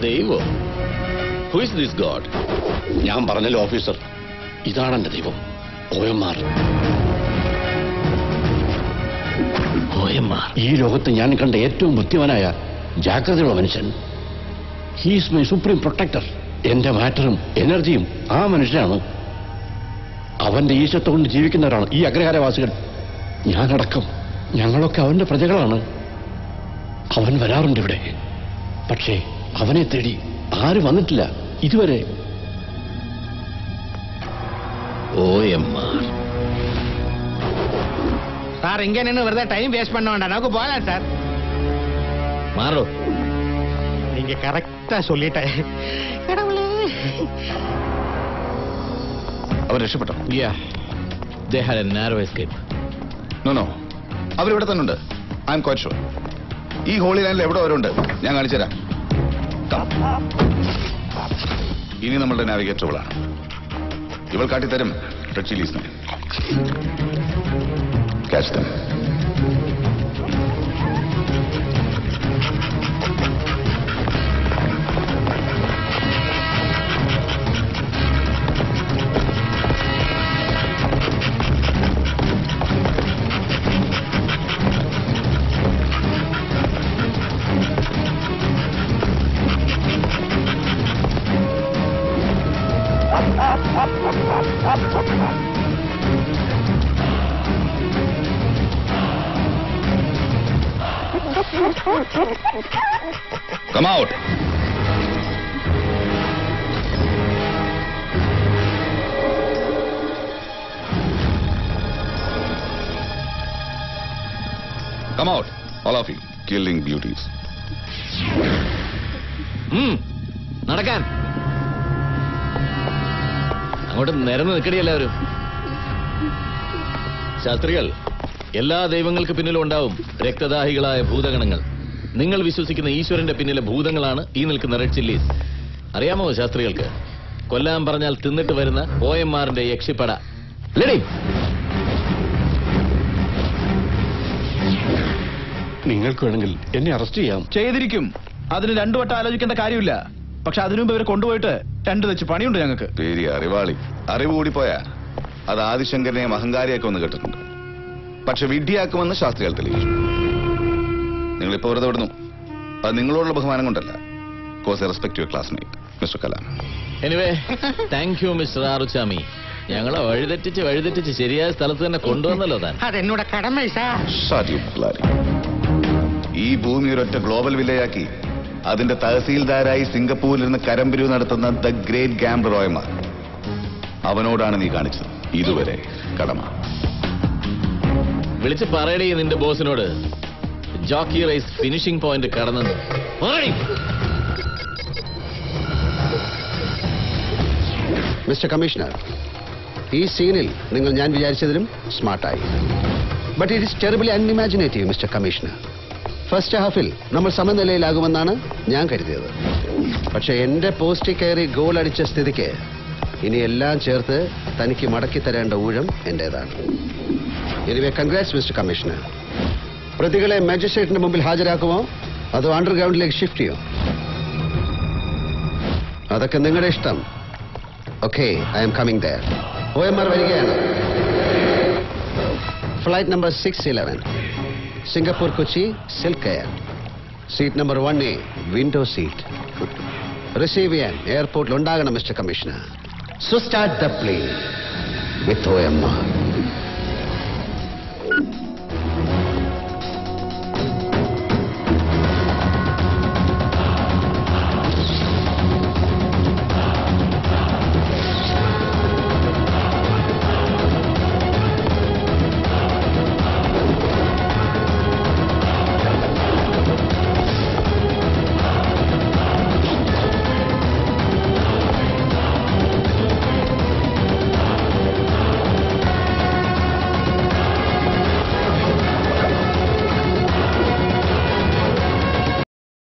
ദൈവം? Who is this God? ഞാൻ പറഞ്ഞല്ലോ ഓഫീസർ, ഇതാണ് എന്റെ ദൈവം, OMR. ഈ ലോകത്ത് ഞാൻ കണ്ട ഏറ്റവും ബുദ്ധിമാനായ ജാഗ്രതയുള്ള മനുഷ്യൻ. He's my supreme protector. എന്റെ മാറ്ററും എനർജിയും ആ മനുഷ്യനാണ്. അവന്റെ ഈശത്വം കൊണ്ട് ജീവിക്കുന്നവരാണ് ഈ അഗ്രഹാരവാസികൾ. ഞാനടക്കം ഞങ്ങളൊക്കെ അവന്റെ പ്രജകളാണ്. അവൻ വരാറുണ്ട് ഇവിടെ, പക്ഷേ അവനെ തേടി ആരും വന്നിട്ടില്ല ഇതുവരെ. OMR. சார் இங்க நின்று வருதா டைம் வேஸ்ட் பண்ண வேண்டாம், நமக்கு போகலாம் சார். മാറോ. நீங்க கரெக்டா சொல்லிட்டேன். അവർ രക്ഷപ്പെട്ടോ? Yeah, they had a narrow escape. നോ, അവരിവിടെ തന്നെ ഉണ്ട്. I'm quite sure. ഈ ഹോളി ലൈനിൽ എവിടെ അവരുണ്ട്, ഞാൻ കാണിച്ചു തരാം. ഇനി നമ്മളുടെ നാവിഗേറ്റർ ഇവളാണ്. ഇവൾ കാട്ടിത്തരും red ചില്ലീസിനെ. Catch them. Come out. Come out, all of you, killing beauties. നടക്കാൻ. അങ്ങോട്ട് നിരന്ന് നിൽക്കടി എല്ലാവരും. ശാസ്ത്രികൾ, എല്ലാ ദൈവങ്ങൾക്ക് പിന്നിലും ഉണ്ടാവും രക്തദാഹികളായ ഭൂതഗണങ്ങൾ. നിങ്ങൾ വിശ്വസിക്കുന്ന ഈശ്വരന്റെ പിന്നിലെ ഭൂതങ്ങളാണ് ഈ നിൽക്കുന്ന റെഡ് ചില്ലീസ്. അറിയാമോ ശാസ്ത്രികൾക്ക്? കൊല്ലാൻ പറഞ്ഞാൽ തിന്നിട്ട് വരുന്ന OMRന്റെ യക്ഷിപ്പട. ലെഡി, നിങ്ങൾക്ക് വേണമെങ്കിൽ എന്നെ അറസ്റ്റ് ചെയ്യാം. ചെയ്തിരിക്കും. അതിന് രണ്ടു വട്ടം ആലോചിക്കേണ്ട കാര്യമില്ല. പക്ഷെ അതിനുമുമ്പ് ഇവരെ കൊണ്ടുപോയിട്ട് രണ്ടു വെച്ച് പണിയുണ്ട് ഞങ്ങൾക്ക്. പേര് അറിവാളി. അറിവ് കൂടിപ്പോയാ അത് ആദിശങ്കരനെയും അഹങ്കാരിയൊക്കെ ഒന്ന് കേട്ടിട്ടുണ്ട്. പക്ഷെ വിഡ്ഢിയാക്കുമെന്ന് ശാസ്ത്രികൾ തെളിയിച്ചു. നിങ്ങളിപ്പോ വെറുതെ വിടുന്നു. അത് നിങ്ങളോടുള്ള ബഹുമാനം കൊണ്ടല്ല. Course respect your classmate mister Kalam. Anyway, thank you mister Aaruchami. ഞങ്ങളെ വഴിതെറ്റിച്ച് ശരിയായ സ്ഥലത്ത് തന്നെ കൊണ്ടുവന്നല്ലോ താൻ. അതെന്നോട് കടമ സാർ. ഈ ഭൂമി ഒരൊറ്റ ഗ്ലോബൽ വില്ലയാക്കി അതിന്റെ തഹസീൽദാരായി സിംഗപ്പൂരിൽ നിന്ന് കരംപിരിവ് നടത്തുന്ന ദ ഗ്രേറ്റ് ഗാംബ്ലർ OMR, അവനോടാണ് നീ കാണിച്ചത് ഇതുവരെ കടമ. വിളിച്ച് പറയണേ നിന്റെ ബോസിനോട് ജോക്കി റേസ് ഫിനിഷിംഗ് പോയിന്റ് കടന്നെന്ന്. മിസ്റ്റർ കമ്മീഷണർ, ഈ സീനിൽ നിങ്ങൾ ഞാൻ വിചാരിച്ചതിലും സ്മാർട്ടായി. But it is terribly unimaginative mister commissioner. First ഹാഫിൽ നമ്മൾ സമനിലയിലാകുമെന്നാണ് ഞാൻ കരുതിയത്. പക്ഷെ എന്റെ പോസ്റ്റിൽ കയറി ഗോൾ അടിച്ച സ്ഥിതിക്ക് ഇനി എല്ലാം ചേർത്ത് തനിക്ക് മടക്കി തരേണ്ട ഊഴം എന്റേതാണ്. Anyway, congrats mister commissioner. പ്രതികളെ മാജിസ്ട്രേറ്റിന്റെ മുമ്പിൽ ഹാജരാക്കുമോ അതോ അണ്ടർഗ്രൗണ്ടിലേക്ക് ഷിഫ്റ്റ് ചെയ്യോ? അതൊക്കെ നിങ്ങളുടെ ഇഷ്ടം. Okay, I'm coming there. OMR വരികയാണ്. Flight number 611, Singapore Kochi SilkAir. Seat number 1A, window seat. Receive ചെയ്യാൻ എയർപോർട്ടിൽ ഉണ്ടാകണം mister commissioner. So start the plane with OMR.